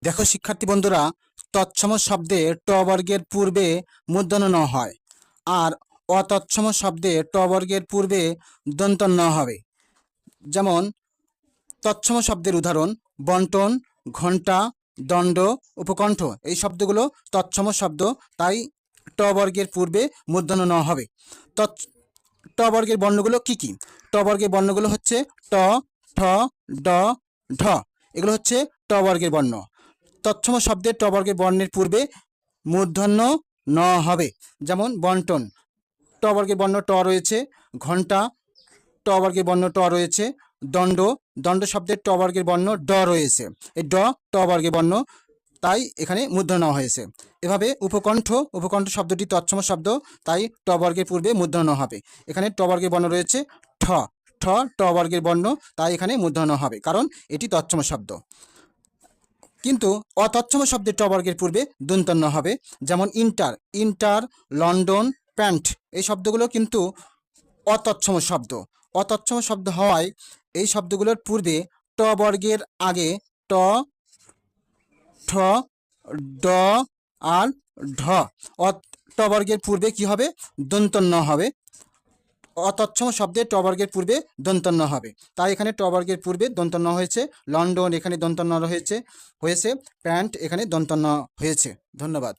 দেখো শিক্ষার্থী বন্ধুরা, তৎসম শব্দে ট বর্গের পূর্বে মূর্ধন্য ন হয়, আর অতৎসম শব্দে ট বর্গের পূর্বে দন্ত ন হবে। যেমন তৎসম শব্দের উদাহরণ বন্টন, ঘণ্টা, দণ্ড, উপকণ্ঠ। এই শব্দগুলো তৎসম শব্দ, তাই ট বর্গের পূর্বে মূর্ধন্য ন হবে। ট বর্গের বর্ণগুলো কি কি? ট বর্গের বর্ণগুলো হচ্ছে ট, ঠ, ড, ঢ। এগুলো হচ্ছে ট বর্গের বর্ণ। তৎসম শব্দের ট বর্গের বর্ণের পূর্বে মূর্ধন্য ন হবে। যেমন বন্টন, ট বর্গের বর্ণ ট রয়েছে। ঘণ্টা, ট বর্গের বর্ণ ট রয়েছে। দণ্ড, দণ্ড শব্দের ট বর্গের বর্ণ ড রয়েছে। এই ড ট বর্গের বর্ণ, তাই এখানে মূর্ধন্য ন হয়েছে। এভাবে উপকণ্ঠ, উপকণ্ঠ শব্দটি তৎসম শব্দ, তাই ট বর্গের পূর্বে মূর্ধন্য ন হবে। এখানে ট বর্গের বর্ণ রয়েছে ঠ, ঠ ট বর্গের বর্ণ, তাই এখানে মূর্ধন্য ন হবে, কারণ এটি তৎসম শব্দ। কিন্তু অতৎসম শব্দের ট বর্গের পূর্বে দন্ত ন হবে। যেমন ইন্টার, ইন্টার, লন্ডন, প্যান্ট। এই শব্দগুলো কিন্তু অতৎসম শব্দ। অতৎসম শব্দ হওয়ায় এই শব্দগুলোর পূর্বে ট বর্গের আগে ট, ঠ, ড আর ঢ। ট বর্গের পূর্বে কি হবে? দন্ত ন হবে। অতৎসম শব্দে ট বর্গের পূর্বে দন্ত ন হবে, তাই এখানে ট বর্গের পূর্বে দন্ত ন হয়েছে। লন্ডন এখানে দন্ত ন হয়েছে, প্যান্ট এখানে দন্ত ন হয়েছে। ধন্যবাদ।